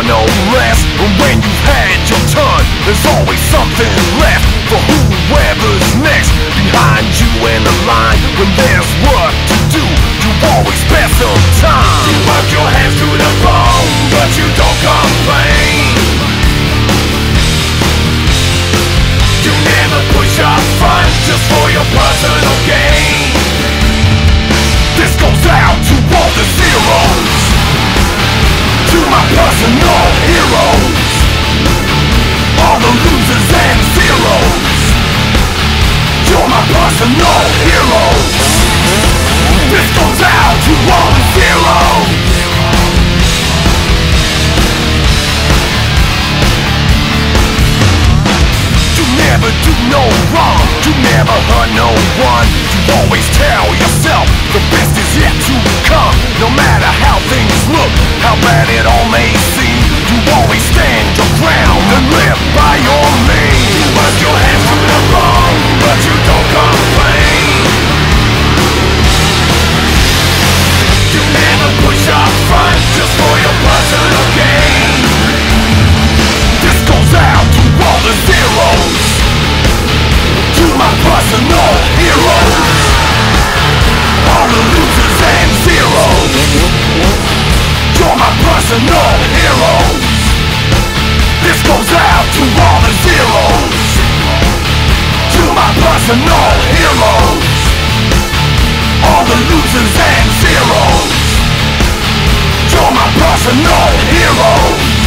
No less. When you've had your turn, there's always something left for whoever's next. Behind you in the line, when there's work to do, you always spare some time. You work your hands to the bone, but you don't complain. You never push up front just for your personal gain. This goes out to all the zeros, to my personal heroes, all the losers and zeros. You're my personal heroes. This goes out to all the zeros. You never do no wrong, you never hurt no one. You always tell yourself the best is yet to come. No matter how things look, how bad it all may seem, you always stand your ground and live by your means. You work your hands to the bone, but you don't complain. You never push up front just for your personal gain. This goes out to all the zeros, to my personal heroes, all the losers and zeros. You're my personal heroes. This goes out to all the zeros, to my personal heroes, all the losers and zeros. You're my personal heroes.